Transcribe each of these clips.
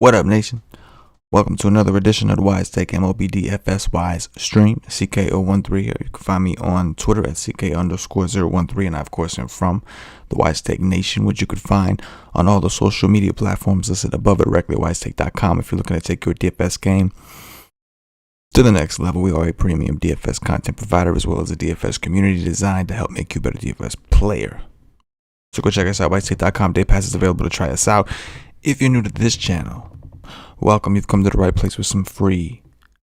What up, nation? Welcome to another edition of the WiseTake MLB DFS Wise stream, CK013 here. You can find me on Twitter at CK_013, and I, of course, am from the WiseTake Nation, which you could find on all the social media platforms listed above it directly at WiseTake.com. If you're looking to take your DFS game to the next level, we are a premium DFS content provider as well as a DFS community designed to help make you a better DFS player. So go check us out, WiseTake.com. Day Pass is available to try us out. If you're new to this channel, welcome. You've come to the right place with some free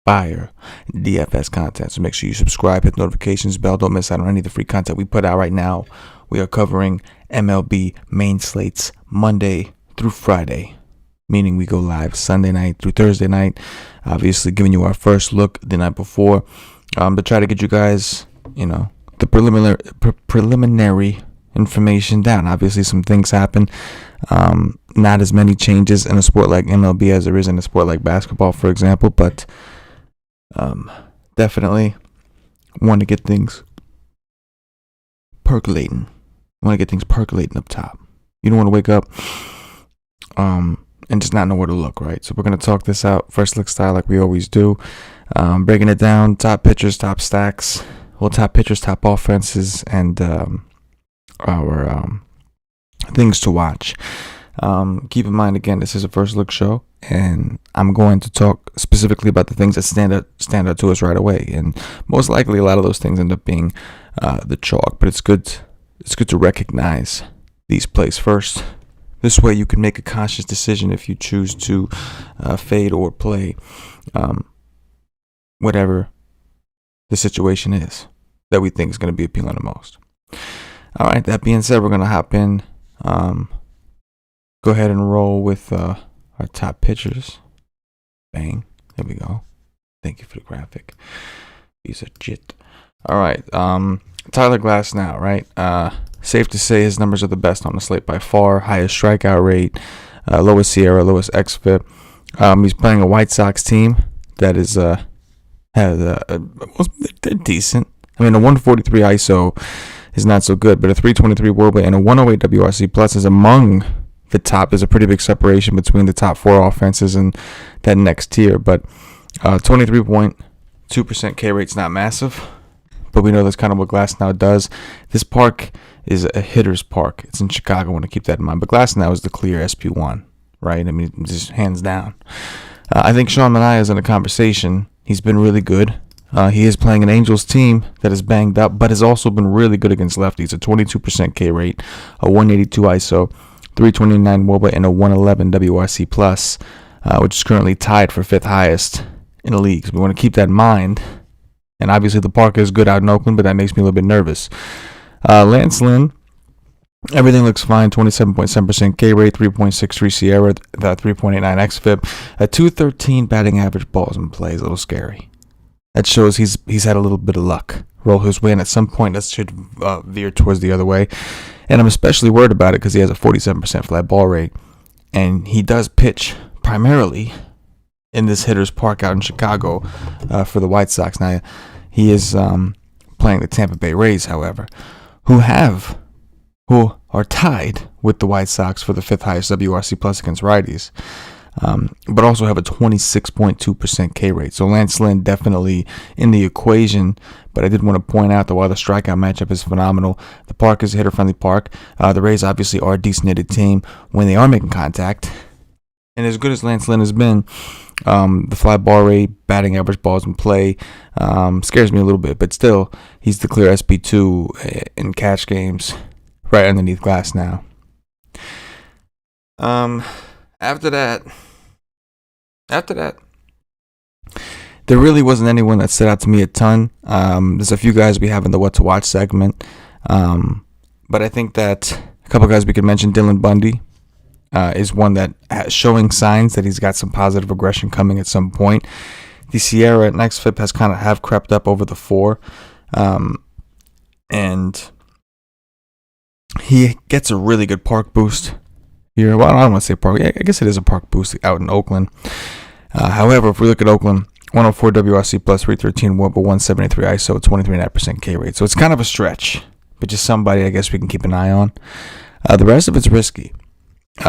fire DFS content. So make sure you subscribe, hit the notifications bell. Don't miss out on any of the free content we put out right now. We are covering MLB main slates Monday through Friday, meaning we go live Sunday night through Thursday night. Obviously, giving you our first look the night before to try to get you guys, the preliminary information down. Obviously, some things happen. Not as many changes in a sport like MLB as there is in a sport like basketball, for example, but definitely want to get things percolating. Up top. You don't want to wake up and just not know where to look, right? So we're going to talk this out first look style like we always do, breaking it down, top pitchers, top stacks, top pitchers, top offenses, and our things to watch. Keep in mind, again, this is a first look show, and I'm going to talk specifically about the things that stand out to us right away, and most likely a lot of those things end up being the chalk, but it's good to recognize these plays first. This way you can make a conscious decision if you choose to fade or play whatever the situation is that we think is going to be appealing the most. All right, that being said, we're going to hop in. Go ahead and roll with our top pitchers. Bang. There we go. Thank you for the graphic. Piece of shit. All right. Tyler Glasnow, right? Safe to say his numbers are the best on the slate by far. Highest strikeout rate, lowest SIERA, lowest xFIP. He's playing a White Sox team that is they're decent. I mean, a 143 ISO is not so good, but a 323 WOBA and a 108 WRC plus is among the top. There's a pretty big separation between the top four offenses and that next tier, but 23.2% K rate's not massive, but we know that's kind of what Glasnow does. This park is a hitter's park. It's in Chicago. I want to keep that in mind, but Glasnow is the clear SP1, right? I mean, just hands down. I think Sean Manaea is in a conversation. He's been really good. He is playing an Angels team that is banged up, but has also been really good against lefties. A 22% K rate, a 182 ISO, 329 WOBA, and a 111 WRC plus, which is currently tied for fifth highest in the league. So we want to keep that in mind. And obviously the park is good out in Oakland, but that makes me a little bit nervous. Lance Lynn, everything looks fine. 27.7% K rate, 3.63 SIERA, 3.89 xFIP, a 213 batting average, balls in play. Is a little scary. That shows he's had a little bit of luck roll his way, and at some point that should veer towards the other way. And I'm especially worried about it because he has a 47% flat ball rate, and he does pitch primarily in this hitter's park out in Chicago for the White Sox. Now, he is playing the Tampa Bay Rays, however, who are tied with the White Sox for the fifth highest WRC plus against righties. But also have a 26.2% K rate. So Lance Lynn definitely in the equation. But I did want to point out that while the strikeout matchup is phenomenal, the park is a hitter-friendly park. The Rays obviously are a decent hitted team when they are making contact. And as good as Lance Lynn has been, the fly ball rate, batting average, balls in play, scares me a little bit. But still, he's the clear SP2 in catch games, right underneath Glasnow. After that, there really wasn't anyone that stood out to me a ton. There's a few guys we have in the What to Watch segment. But I think that a couple guys we could mention, Dylan Bundy is one that has showing signs that he's got some positive aggression coming at some point. The SIERA and xFIP has kind of have crept up over the 4. And he gets a really good park boost here. Well, I don't want to say park. I guess it is a park boost out in Oakland. However, if we look at Oakland, 104 WRC plus, 313 WOBA, 173 ISO, 23.5% K rate. So it's kind of a stretch, but just somebody I guess we can keep an eye on. The rest of it's risky.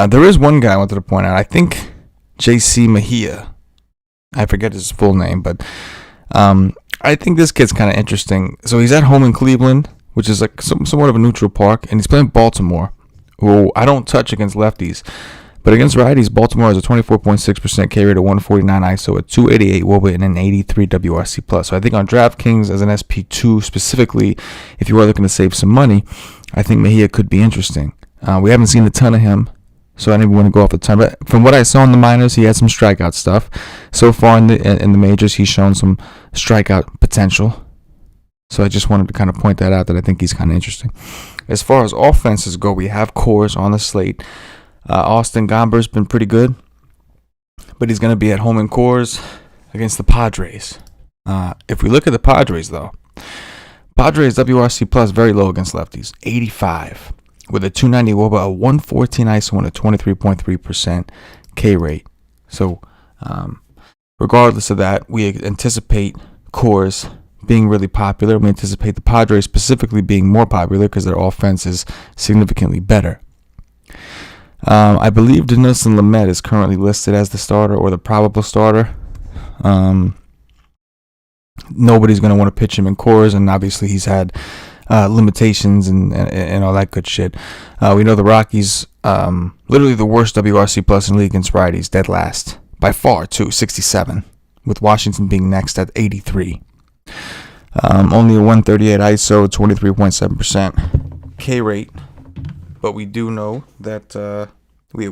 There is one guy I wanted to point out. I think JC Mejia. I forget his full name, but I think this kid's kind of interesting. So he's at home in Cleveland, which is like somewhat of a neutral park, and he's playing Baltimore, who I don't touch against lefties. But against righties, Baltimore has a 24.6% K rate, a 149 ISO, a 288 WOBA, and an 83 WRC plus. So I think on DraftKings as an SP2 specifically, if you are looking to save some money, I think Mejia could be interesting. We haven't seen a ton of him, so I didn't want to go off the ton. But from what I saw in the minors, he had some strikeout stuff. So far in the majors, he's shown some strikeout potential. So I just wanted to kind of point that out, that I think he's kind of interesting. As far as offenses go, we have Coors on the slate. Austin Gomber's been pretty good, but he's going to be at home in Coors against the Padres. If we look at the Padres, though, Padres WRC plus very low against lefties, 85, with a 290 WOBA, a 114 ISO, and a 23.3% K rate. So, regardless of that, we anticipate Coors being really popular. We anticipate the Padres specifically being more popular because their offense is significantly better. I believe Denilson Lamet is currently listed as the starter or the probable starter. Nobody's going to want to pitch him in Coors, and obviously he's had limitations and all that good shit. We know the Rockies, literally the worst WRC plus in the league against righties, dead last by far too, 67, with Washington being next at 83. Only a 138 ISO, 23.7% K rate. But we do know that we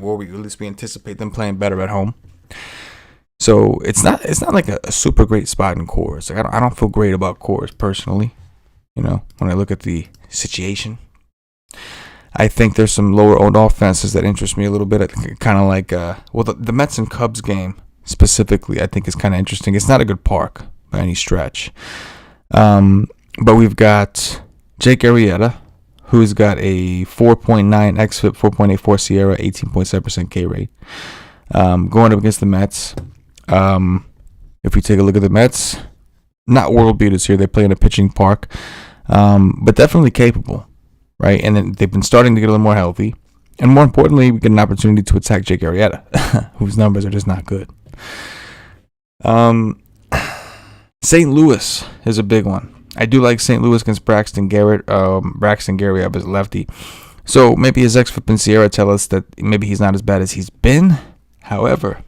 anticipate them playing better at home. So it's not like a super great spot in Coors. Like I don't feel great about Coors personally. You know, when I look at the situation, I think there's some lower owned offenses that interest me a little bit. Kind of like the Mets and Cubs game specifically, I think is kind of interesting. It's not a good park by any stretch. But we've got Jake Arrieta, who's got a 4.9 xFIP, 4.84 Sierra, 18.7% K rate. Going up against the Mets. If we take a look at the Mets, not world beaters here. They play in a pitching park, but definitely capable, right? And then they've been starting to get a little more healthy. And more importantly, we get an opportunity to attack Jake Arrieta, whose numbers are just not good. St. Louis is a big one. I do like St. Louis against Braxton Garrett. Braxton Garrett up as lefty. So maybe his xFIP and Sierra tell us that maybe he's not as bad as he's been. However,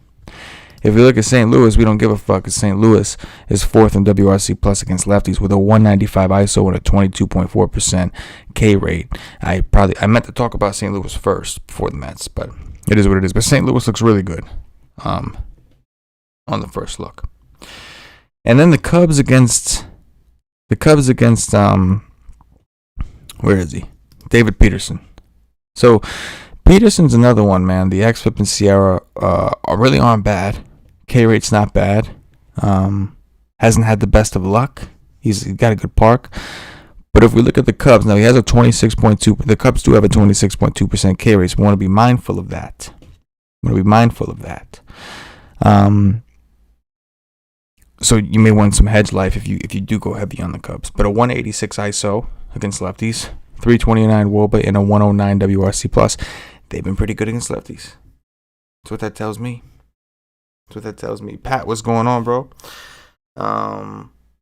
if we look at St. Louis, we don't give a fuck, because St. Louis is fourth in WRC plus against lefties with a 195 ISO and a 22.4% K rate. I meant to talk about St. Louis first before the Mets, but it is what it is. But St. Louis looks really good on the first look. And then the Cubs against where is he? David Peterson. So Peterson's another one, man. The xFIP and Sierra really aren't bad. K rate's not bad. Hasn't had the best of luck. He's got a good park. But if we look at the Cubs, now he has a 26.2. The Cubs do have a 26.2% K rate. So we want to be mindful of that. So you may want some hedge life if you do go heavy on the Cubs. But a 186 ISO against lefties, 329 WOBA, and a 109 WRC plus. They've been pretty good against lefties. That's what that tells me. Pat, what's going on, bro?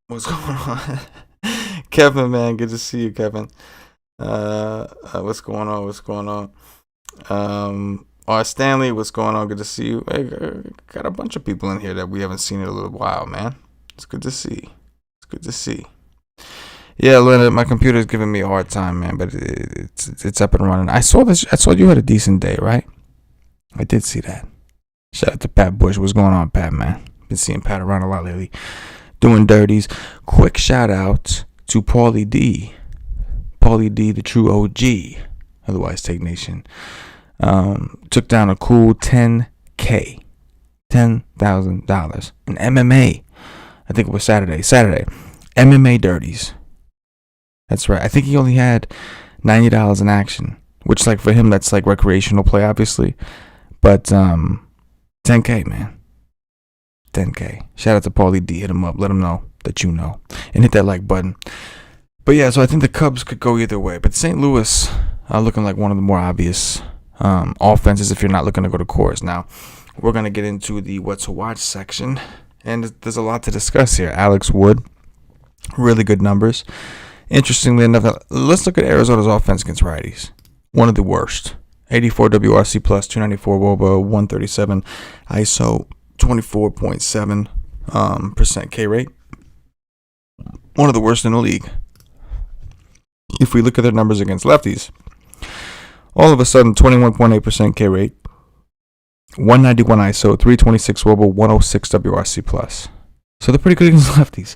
What's going on? Kevin, man, good to see you, Kevin. What's going on? Stanley, what's going on? Good to see you. Hey, got a bunch of people in here that we haven't seen in a little while, man. It's good to see. Yeah, Leonard, my computer's giving me a hard time, man, but it's up and running. I saw you had a decent day, right? I did see that. Shout out to Pat Bush. What's going on, Pat, man? Been seeing Pat around a lot lately, doing dirties. Quick shout out to Paulie D, the true OG of the WiseTake Nation. Took down a cool $10,000 in MMA. I think it was Saturday. MMA dirties. That's right. I think he only had $90 in action, which, like, for him, that's like recreational play, obviously. But $10K, man. $10K. Shout out to Paulie D. Hit him up. Let him know that you know, and hit that like button. But yeah, so I think the Cubs could go either way. But St. Louis looking like one of the more obvious offenses if you're not looking to go to Coors. Now, we're going to get into the what to watch section. And there's a lot to discuss here. Alex Wood, really good numbers. Interestingly enough, let's look at Arizona's offense against righties. One of the worst. 84 WRC plus, 294 WOBA, 137 ISO, 24.7% K rate. One of the worst in the league. If we look at their numbers against lefties, all of a sudden 21.8% K rate, 191 ISO, 326 WOBA, 106 WRC plus. So they're pretty good against lefties.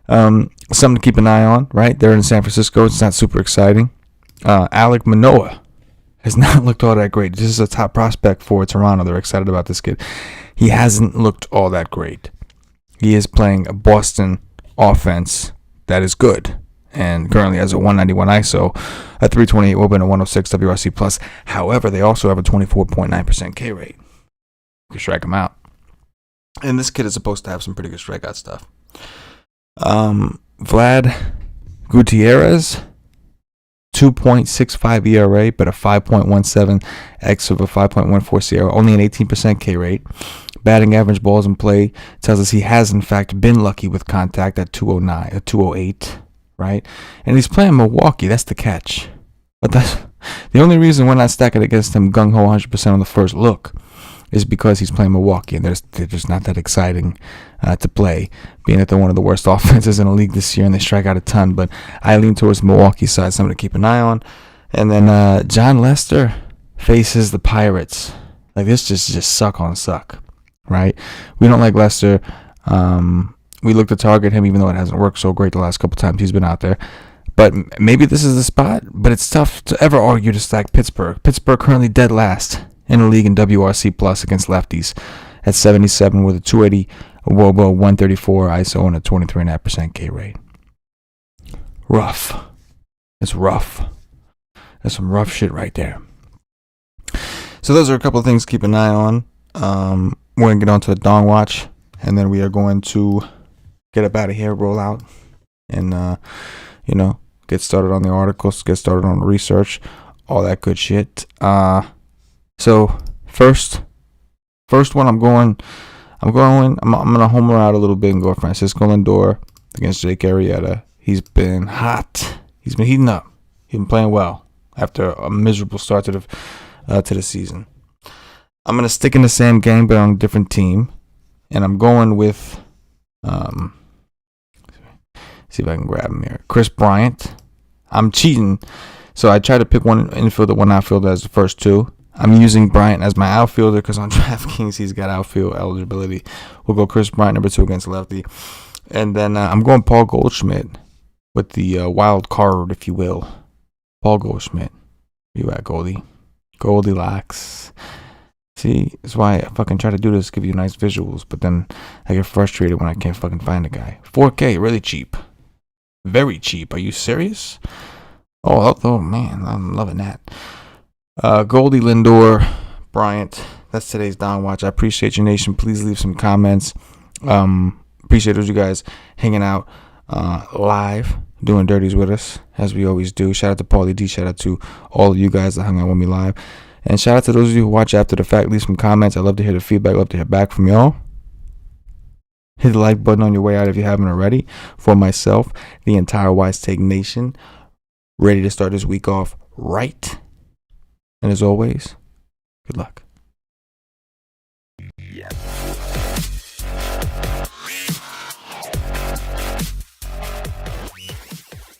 Something to keep an eye on, right? They're in San Francisco. It's not super exciting. Alek Manoah has not looked all that great. This is a top prospect for Toronto. They're excited about this kid. He hasn't looked all that great. He is playing a Boston offense that is good, and currently has a 191 ISO, a 328 WOBA, and a 106 WRC plus. However, they also have a 24.9% K rate. You can strike him out. And this kid is supposed to have some pretty good strikeout stuff. Vlad Gutierrez, 2.65 ERA, but a 5.17 X of a 5.14 Sierra, only an 18% K rate. Batting average, balls in play, tells us he has in fact been lucky with contact at 209, 208, right? And he's playing Milwaukee. That's the catch. But that's the only reason we're not stacking against him gung ho 100% on the first look is because he's playing Milwaukee, and they're just not that exciting to play, being that they're one of the worst offenses in the league this year, and they strike out a ton. But I lean towards Milwaukee's side, something to keep an eye on. And then John Lester faces the Pirates. Like, this just suck on suck, right? We don't like Lester. We look to target him, even though it hasn't worked so great the last couple times he's been out there. But maybe this is the spot, but it's tough to ever argue to stack Pittsburgh. Pittsburgh currently dead last in the league in WRC plus against lefties at 77 with a 280 WOBA, 134 ISO, and a 23.5% K rate. Rough. It's rough. That's some rough shit right there. So those are a couple of things to keep an eye on. We're going to get on to the Dong Watch, and then we are going to get up out of here, roll out, and, get started on the articles, get started on the research, all that good shit. So first one, I'm gonna homer out a little bit and go Francisco Lindor against Jake Arrieta. He's been hot. He's been heating up. He's been playing well after a miserable start to the season. I'm gonna stick in the same game but on a different team, and I'm going with see if I can grab him here. Chris Bryant. I'm cheating, so I try to pick one infielder, one outfielder as the first two. I'm using Bryant as my outfielder because on DraftKings he's got outfield eligibility. We'll go Chris Bryant, number 2 against lefty. And then I'm going Paul Goldschmidt with the wild card, if you will. Paul Goldschmidt. Where you at, Goldie? Goldilocks. See, that's why I fucking try to do this, give you nice visuals, but then I get frustrated when I can't fucking find a guy. 4K, really cheap. Very cheap. Are you serious? Oh man, I'm loving that. Goldie, Lindor, Bryant. That's today's Down Watch. I appreciate you, nation. Please leave some comments. Appreciate those you guys hanging out live, doing dirties with us, as we always do. Shout out to Paulie D. Shout out to all of you guys that hung out with me live. And shout out to those of you who watch after the fact. Leave some comments. I love to hear the feedback. Love to hear back from y'all. Hit the like button on your way out if you haven't already. For myself, the entire WiseTake Nation, ready to start this week off right. And as always, good luck.